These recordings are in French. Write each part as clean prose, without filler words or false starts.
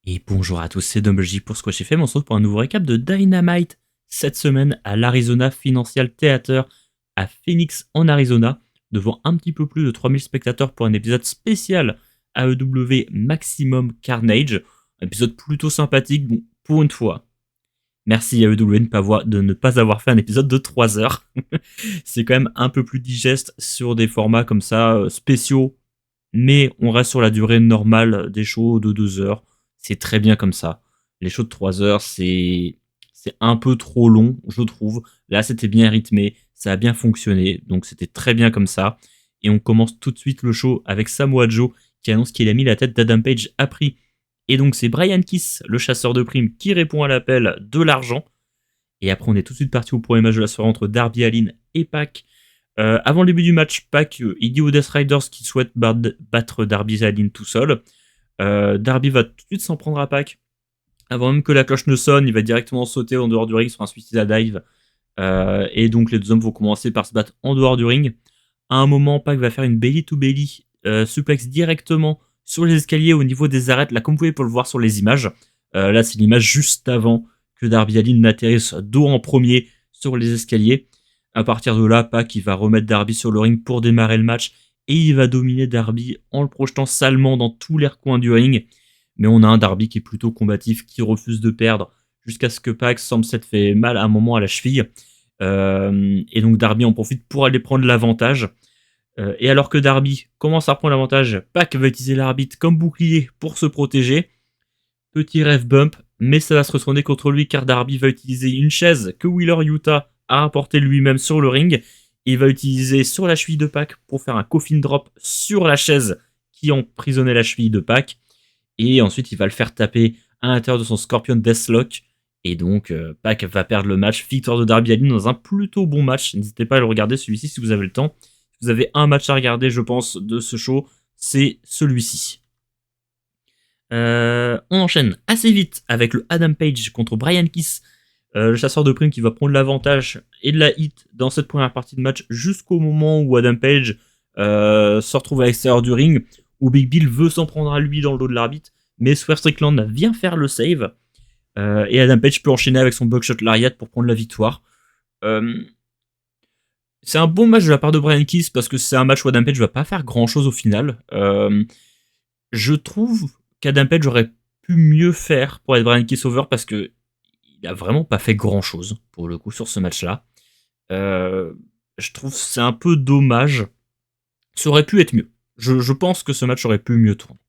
Et bonjour à tous, c'est Double J pour Squash FM. On se retrouve pour un nouveau récap de Dynamite cette semaine à l'Arizona Financial Theater à Phoenix en Arizona, devant un petit peu plus de 3000 spectateurs pour un épisode spécial AEW Maximum Carnage. Un épisode plutôt sympathique, bon, pour une fois. Merci AEW de ne pas avoir fait un épisode de 3 heures. C'est quand même un peu plus digeste sur des formats comme ça, spéciaux, mais on reste sur la durée normale des shows de 2 heures. C'est très bien comme ça. Les shows de 3 heures, c'est un peu trop long, je trouve. Là, c'était bien rythmé, ça a bien fonctionné, donc c'était très bien comme ça. Et on commence tout de suite le show avec Samoa Joe qui annonce qu'il a mis la tête d'Adam Page à prix. Et donc c'est Brian Kiss, le chasseur de primes, qui répond à l'appel de l'argent. Et après, on est tout de suite parti au premier match de la soirée entre Darby Allin et Pac. Avant le début du match, Pac, il dit aux Death Riders qu'il souhaite battre Darby Allin tout seul. Darby va tout de suite s'en prendre à Pac. Avant même que la cloche ne sonne, il va directement sauter en dehors du ring sur un suicide dive. Et donc les deux hommes vont commencer par se battre en dehors du ring. À un moment, Pac va faire une belly to belly suplex directement sur les escaliers au niveau des arêtes, là comme vous pouvez le voir sur les images. Là c'est l'image juste avant que Darby Allin n'atterrisse dos en premier sur les escaliers. À partir de là, Pac il va remettre Darby sur le ring pour démarrer le match et il va dominer Darby en le projetant salement dans tous les recoins du ring. Mais on a un Darby qui est plutôt combatif, qui refuse de perdre jusqu'à ce que Pac semble s'être fait mal à un moment à la cheville. Et donc Darby en profite pour aller prendre l'avantage. Et alors que Darby commence à prendre l'avantage, Pac va utiliser l'arbitre comme bouclier pour se protéger. Petit ref bump, mais ça va se retourner contre lui car Darby va utiliser une chaise que Wheeler Yuta a rapporté lui-même sur le ring. Il va utiliser sur la cheville de Pac pour faire un coffin drop sur la chaise qui emprisonnait la cheville de Pac. Et ensuite, il va le faire taper à l'intérieur de son Scorpion Deathlock. Et donc, Pac va perdre le match. Victoire de Darby Allin dans un plutôt bon match. N'hésitez pas à le regarder celui-ci si vous avez le temps. Si vous avez un match à regarder, je pense, de ce show, c'est celui-ci. On enchaîne assez vite avec le Adam Page contre Brian Kiss, le chasseur de primes qui va prendre l'avantage et de la hit dans cette première partie de match jusqu'au moment où Adam Page se retrouve à l'extérieur du ring, où Big Bill veut s'en prendre à lui dans le dos de l'arbitre, mais Swerve Strickland vient faire le save, et Adam Page peut enchaîner avec son Buckshot Lariat pour prendre la victoire. C'est un bon match de la part de Brian Kiss parce que c'est un match où Adam Page va pas faire grand chose au final. Je trouve qu'Adam Page aurait pu mieux faire pour être Brian Kiss over parce que il a vraiment pas fait grand chose pour le coup sur ce match-là. Je trouve que c'est un peu dommage. Ça aurait pu être mieux. Je pense que ce match aurait pu mieux tourner.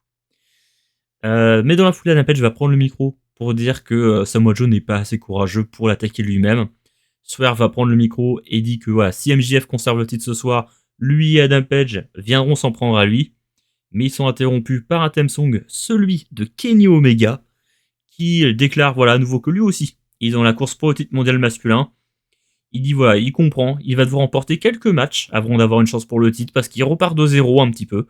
Mais dans la foulée, Adam Page va prendre le micro pour dire que Samoa Joe n'est pas assez courageux pour l'attaquer lui-même. Swerve va prendre le micro et dit que voilà, si MJF conserve le titre ce soir, lui et Adam Page viendront s'en prendre à lui. Mais ils sont interrompus par un theme song, celui de Kenny Omega, qui déclare voilà à nouveau que lui aussi, il est dans la course pour le titre mondial masculin. Il dit voilà, il comprend, il va devoir remporter quelques matchs avant d'avoir une chance pour le titre parce qu'il repart de zéro un petit peu.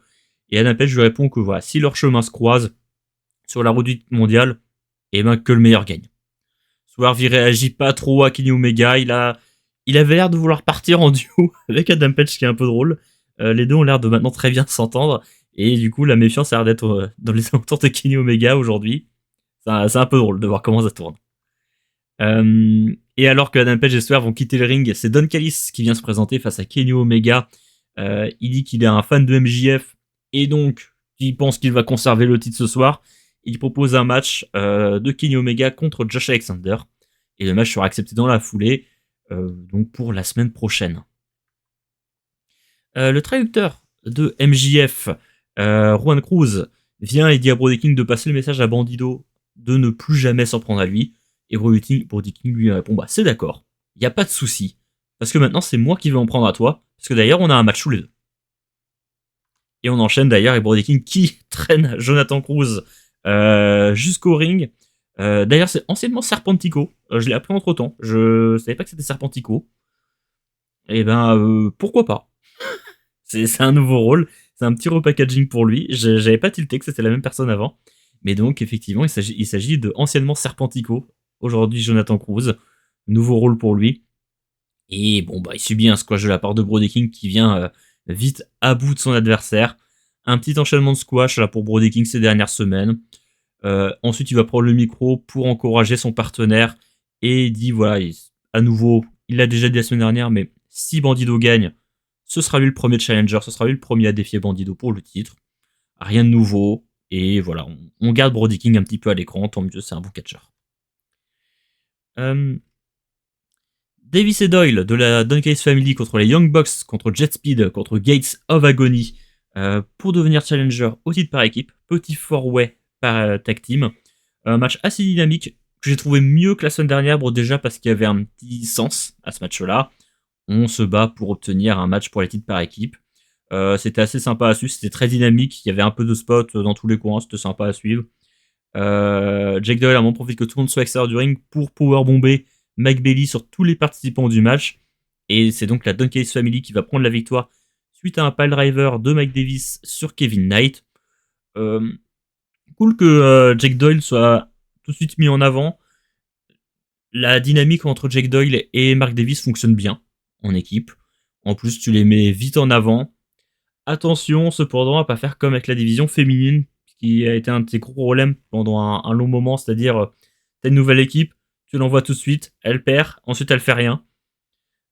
Et Adam Page lui répond que voilà, si leurs chemins se croisent sur la route du titre mondial, et ben que le meilleur gagne. Swerve il réagit pas trop à Kenny Omega, il avait l'air de vouloir partir en duo avec Adam Page, ce qui est un peu drôle. Les deux ont l'air de maintenant très bien s'entendre. Et du coup, la méfiance a l'air d'être dans les alentours de Kenny Omega aujourd'hui. C'est un peu drôle de voir comment ça tourne. Et alors que Adam Page et Swerve vont quitter le ring, c'est Don Callis qui vient se présenter face à Kenny Omega. Il dit qu'il est un fan de MJF et donc il pense qu'il va conserver le titre ce soir. Il propose un match de Kenny Omega contre Josh Alexander. Et le match sera accepté dans la foulée, donc pour la semaine prochaine. Le traducteur de MJF, Juan Cruz, vient et dit à Brody King de passer le message à Bandido de ne plus jamais s'en prendre à lui. Et Brody King lui répond bah c'est d'accord, il n'y a pas de souci, parce que maintenant c'est moi qui vais en prendre à toi, parce que d'ailleurs on a un match tous les deux. Et on enchaîne d'ailleurs avec Brody King qui traîne Jonathan Cruz jusqu'au ring. D'ailleurs c'est anciennement Serpentico, je l'ai appris entre temps, je savais pas que c'était Serpentico. Et ben pourquoi pas. C'est un nouveau rôle, c'est un petit repackaging pour lui. J'avais pas tilté que c'était la même personne avant. Mais donc, effectivement, il s'agit de anciennement Serpentico, aujourd'hui Jonathan Cruz. Nouveau rôle pour lui. Et bon, bah, il subit un squash de la part de Brody King qui vient vite à bout de son adversaire. Un petit enchaînement de squash là pour Brody King ces dernières semaines. Ensuite, il va prendre le micro pour encourager son partenaire et il dit voilà, à nouveau, il l'a déjà dit la semaine dernière, mais si Bandido gagne, ce sera lui le premier challenger, ce sera lui le premier à défier Bandido pour le titre. Rien de nouveau. Et voilà, on garde Brody King un petit peu à l'écran, tant mieux, c'est un bon catcheur. Davis et Doyle de la Don Callis Family contre les Young Bucks, contre Jet Speed, contre Gates of Agony, pour devenir challenger au titre par équipe. Petit four-way par tag team. Un match assez dynamique que j'ai trouvé mieux que la semaine dernière, bon, déjà parce qu'il y avait un petit sens à ce match-là. On se bat pour obtenir un match pour les titres par équipe. C'était assez sympa à suivre, c'était très dynamique, il y avait un peu de spots dans tous les coins, c'était sympa à suivre. Jake Doyle a vraiment profité que tout le monde soit extérieur du ring pour powerbomber Mike Bailey sur tous les participants du match. Et c'est donc la Don Callis Family qui va prendre la victoire suite à un pile driver de Mike Davis sur Kevin Knight. Cool que Jake Doyle soit tout de suite mis en avant. La dynamique entre Jake Doyle et Mark Davis fonctionne bien en équipe. En plus, tu les mets vite en avant. Attention, cependant, à pas faire comme avec la division féminine, qui a été un de tes gros problèmes pendant un long moment, c'est-à-dire, t'as une nouvelle équipe, tu l'envoies tout de suite, elle perd, ensuite elle fait rien.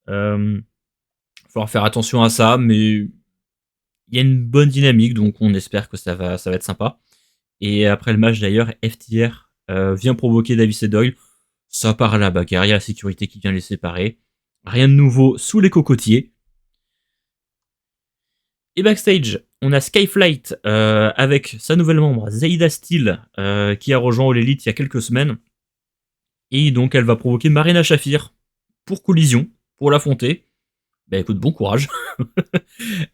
Faudra faire attention à ça, mais il y a une bonne dynamique, donc on espère que ça va être sympa. Et après le match d'ailleurs, FTR vient provoquer Davis et Doyle. Ça part à la bagarre, il y a la sécurité qui vient les séparer. Rien de nouveau sous les cocotiers. Et backstage, on a Skyflight avec sa nouvelle membre, Zaida Steele, qui a rejoint All Elite il y a quelques semaines. Et donc elle va provoquer Marina Shafir pour collision, pour l'affronter. Bah écoute, bon courage.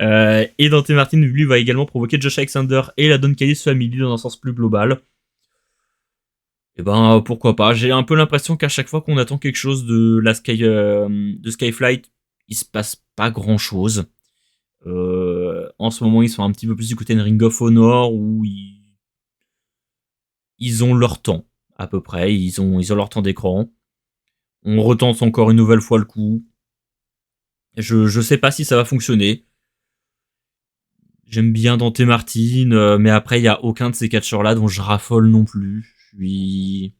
Et Dante Martin, lui, va également provoquer Josh Alexander et la Don Callis Family dans un sens plus global. Et ben pourquoi pas. J'ai un peu l'impression qu'à chaque fois qu'on attend quelque chose de la de Skyflight, il se passe pas grand chose. En ce moment, ils sont un petit peu plus du côté de Ring of Honor où ils ont leur temps à peu près. Ils ont leur temps d'écran. On retente encore une nouvelle fois le coup. Je sais pas si ça va fonctionner. J'aime bien Dante Martin, mais après il y a aucun de ces catcheurs là dont je raffole non plus. Je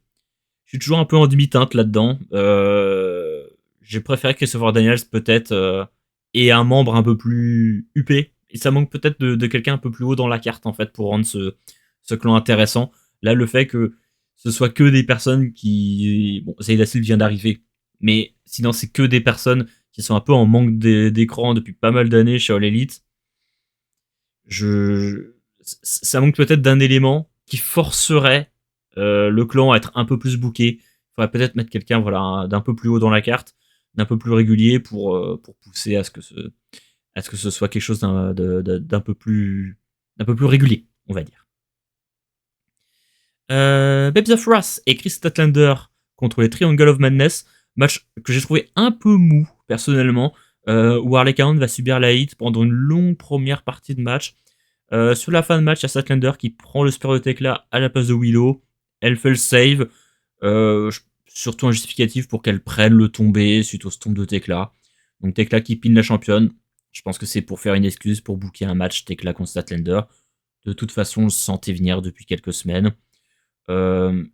suis toujours un peu en demi-teinte là-dedans. J'ai préféré que Christopher Daniels peut-être ait un membre un peu plus huppé. Et ça manque peut-être de quelqu'un un peu plus haut dans la carte en fait pour rendre ce clan intéressant. Là, le fait que ce soit que des personnes qui... Bon, Zaida Steele vient d'arriver, mais sinon c'est que des personnes qui sont un peu en manque d'écran depuis pas mal d'années chez All Elite. Ça manque peut-être d'un élément qui forcerait le clan à être un peu plus booké. Il faudrait peut-être mettre quelqu'un voilà, d'un peu plus haut dans la carte, d'un peu plus régulier pour pousser à ce que ce soit quelque chose d'un peu plus régulier, on va dire. Babes of Wrath et Chris Statlander contre les Triangle of Madness. Match que j'ai trouvé un peu mou, personnellement, où Harley Quinn va subir la hit pendant une longue première partie de match. Sur la fin de match, il y a Statlander qui prend le spear de Tekla à la place de Willow. Elle fait le save. Surtout un justificatif pour qu'elle prenne le tombé suite au stomp de Tekla. Donc Tekla qui pine la championne. Je pense que c'est pour faire une excuse pour booker un match Tekla contre Statlander. De toute façon, on se sentait venir depuis quelques semaines.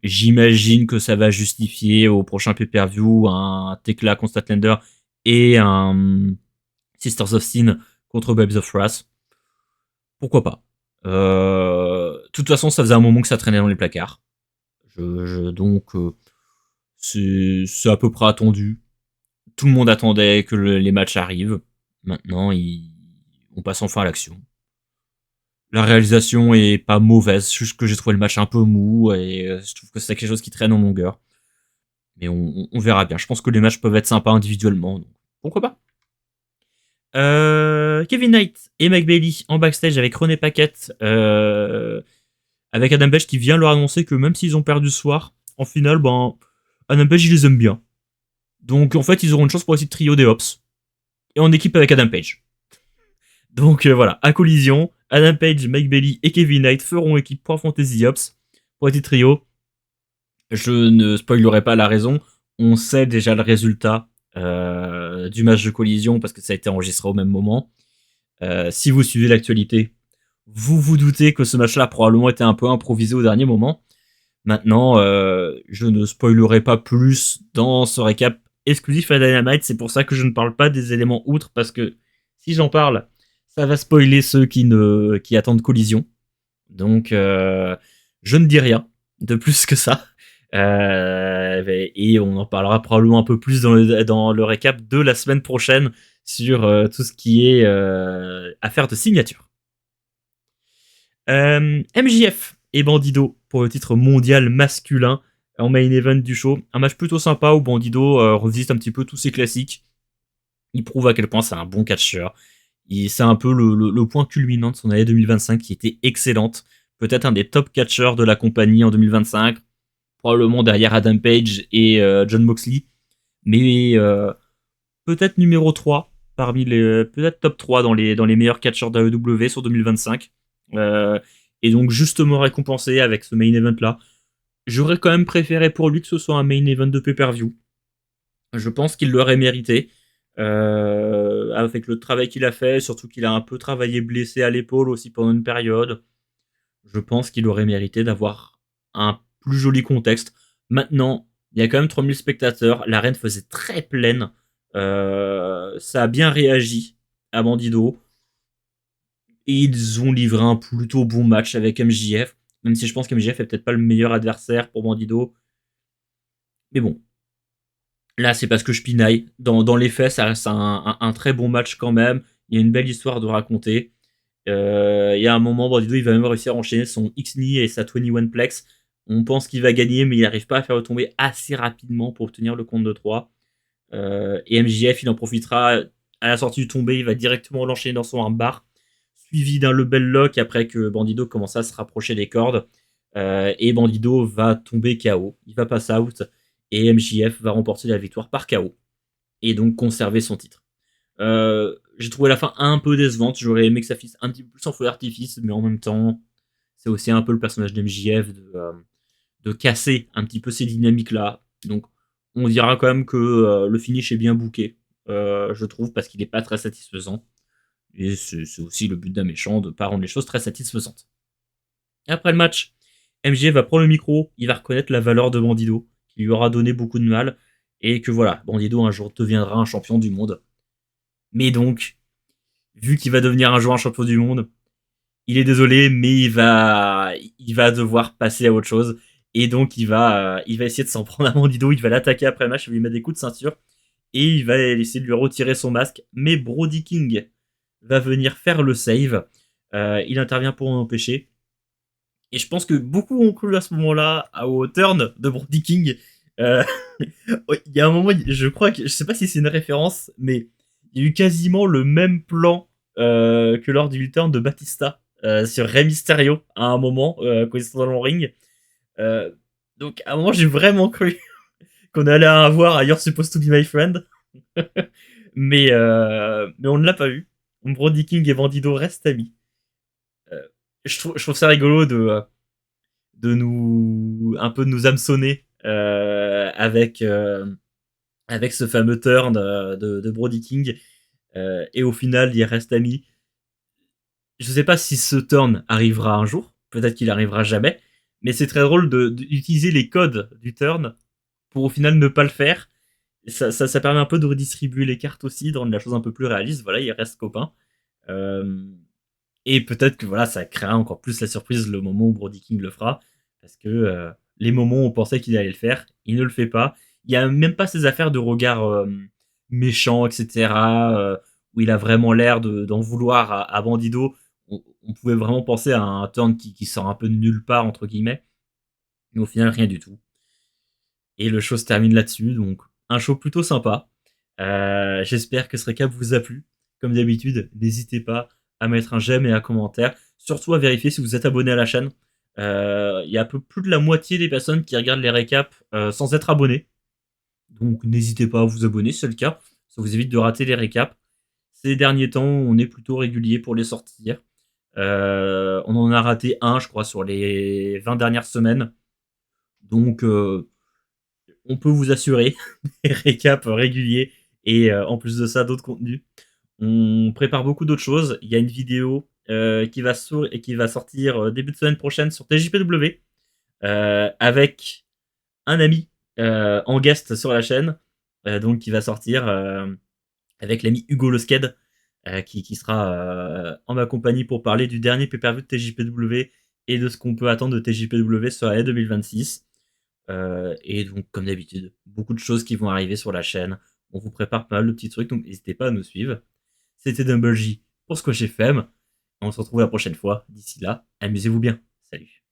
J'imagine que ça va justifier au prochain pay-per-view un Tekla contre Statlander et un Sisters of Sin contre Babes of Wrath. Pourquoi pas. De toute façon, ça faisait un moment que ça traînait dans les placards. Donc, c'est à peu près attendu. Tout le monde attendait que les matchs arrivent. Maintenant, on passe enfin à l'action. La réalisation est pas mauvaise, juste que j'ai trouvé le match un peu mou et je trouve que c'est quelque chose qui traîne en longueur. Mais on verra bien. Je pense que les matchs peuvent être sympas individuellement, donc pourquoi pas. Kevin Knight et Mike Bailey en backstage avec René Paquette, avec Adam Page qui vient leur annoncer que même s'ils ont perdu ce soir, en finale, Adam Page il les aime bien. Donc en fait, ils auront une chance pour essayer de trio des Hops et en équipe avec Adam Page. Donc voilà, à collision, Adam Page, Mike Bailey et Kevin Knight feront équipe pour affronter The Hops pour être trio. Je ne spoilerai pas la raison. On sait déjà le résultat du match de collision parce que ça a été enregistré au même moment. Si vous suivez l'actualité, vous vous doutez que ce match-là a probablement été un peu improvisé au dernier moment. Maintenant, je ne spoilerai pas plus dans ce récap exclusif à Dynamite. C'est pour ça que je ne parle pas des éléments outre, parce que si j'en parle, ça va spoiler ceux qui attendent Collision. Donc, je ne dis rien de plus que ça. Et on en parlera probablement un peu plus dans le récap de la semaine prochaine sur tout ce qui est affaire de signature. MJF et Bandido pour le titre mondial masculin en main event du show. Un match plutôt sympa où Bandido résiste un petit peu tous ses classiques. Il prouve à quel point c'est un bon catcheur. C'est un peu le point culminant de son année 2025 qui était excellente. Peut-être un des top catcheurs de la compagnie en 2025. Probablement derrière Adam Page et John Moxley. Mais peut-être numéro 3 parmi les. Peut-être top 3 dans les meilleurs catcheurs d'AEW sur 2025. Et donc justement récompensé avec ce main event là. J'aurais quand même préféré pour lui que ce soit un main event de pay-per-view. Je pense qu'il l'aurait mérité. Avec le travail qu'il a fait, surtout qu'il a un peu travaillé blessé à l'épaule aussi pendant une période. Je pense qu'il aurait mérité d'avoir un plus joli contexte. Maintenant, il y a quand même 3000 spectateurs. L'arène faisait très pleine. Ça a bien réagi à Bandido. Et ils ont livré un plutôt bon match avec MJF. Même si je pense qu'MJF est peut-être pas le meilleur adversaire pour Bandido. Mais bon. Là, c'est parce que je pinaille. Dans les faits, ça reste un très bon match quand même. Il y a une belle histoire de raconter. Il y a un moment, Bandido, il va même réussir à enchaîner son X-Knee et sa 21 Plex. On pense qu'il va gagner, mais il n'arrive pas à faire retomber assez rapidement pour obtenir le compte de 3. Et MJF, il en profitera à la sortie du tombé. Il va directement l'enchaîner dans son armbar, suivi d'un Lebel Lock après que Bandido commence à se rapprocher des cordes. Et Bandido va tomber KO. Il va pass out. Et MJF va remporter la victoire par KO. Et donc conserver son titre. J'ai trouvé la fin un peu décevante. J'aurais aimé que ça finisse un petit peu plus en feu d'artifice, mais en même temps, c'est aussi un peu le personnage d'MJF de casser un petit peu ces dynamiques-là. Donc, on dira quand même que le finish est bien booké, je trouve, parce qu'il n'est pas très satisfaisant. Et c'est aussi le but d'un méchant de ne pas rendre les choses très satisfaisantes. Après le match, MJF va prendre le micro, il va reconnaître la valeur de Bandido, qui lui aura donné beaucoup de mal, et que voilà, Bandido un jour deviendra un champion du monde. Mais donc, vu qu'il va devenir un jour un champion du monde, il est désolé, mais il va devoir passer à autre chose. Et donc, il va essayer de s'en prendre à Bandido, il va l'attaquer après le match, il va lui mettre des coups de ceinture, et il va essayer de lui retirer son masque. Mais Brody King va venir faire le save. Il intervient pour en empêcher. Et je pense que beaucoup ont cru à ce moment-là au turn de Brody King. Euh, il y a un moment, je crois que, je sais pas si c'est une référence, mais il y a eu quasiment le même plan que lors du turn de Batista sur Rey Mysterio à un moment quand ils sont dans le ring. Euh, donc à un moment, j'ai vraiment cru qu'on allait avoir un You're Supposed to Be My Friend, mais on ne l'a pas eu. Brody King et Bandido restent amis. Euh, je trouve ça rigolo de nous un peu de nous hameçonner avec ce fameux turn de Brody King. Et au final, ils restent amis. Je sais pas si ce turn arrivera un jour. Peut-être qu'il arrivera jamais. Mais c'est très drôle d'utiliser les codes du turn pour au final ne pas le faire. Ça permet un peu de redistribuer les cartes aussi, de rendre la chose un peu plus réaliste. Voilà, ils restent copains. Euh, et peut-être que voilà, ça créera encore plus la surprise le moment où Brody King le fera. Parce que les moments où on pensait qu'il allait le faire, il ne le fait pas. Il n'y a même pas ces affaires de regard méchant, etc. Où il a vraiment l'air d'en vouloir à Bandido. On pouvait vraiment penser à un turn qui sort un peu de nulle part, entre guillemets. Mais au final, rien du tout. Et le show se termine là-dessus. Donc, un show plutôt sympa. J'espère que ce récap vous a plu. Comme d'habitude, n'hésitez pas à mettre un j'aime et un commentaire. Surtout à vérifier si vous êtes abonné à la chaîne. Il y a un peu plus de la moitié des personnes qui regardent les récaps sans être abonnés. Donc n'hésitez pas à vous abonner si c'est le cas. Ça vous évite de rater les récaps. Ces derniers temps, on est plutôt régulier pour les sortir. On en a raté un, je crois, sur les 20 dernières semaines. Donc on peut vous assurer des récaps réguliers et en plus de ça, d'autres contenus. On prépare beaucoup d'autres choses. Il y a une vidéo qui va sortir début de semaine prochaine sur TJPW avec un ami en guest sur la chaîne, donc qui va sortir avec l'ami Hugo Losked, qui sera en ma compagnie pour parler du dernier pay-per-view de TJPW et de ce qu'on peut attendre de TJPW sur l'année 2026. Et donc, comme d'habitude, beaucoup de choses qui vont arriver sur la chaîne. On vous prépare pas mal de petits trucs, donc n'hésitez pas à nous suivre. C'était Dumble J pour Squash FM. On se retrouve la prochaine fois. D'ici là, amusez-vous bien. Salut.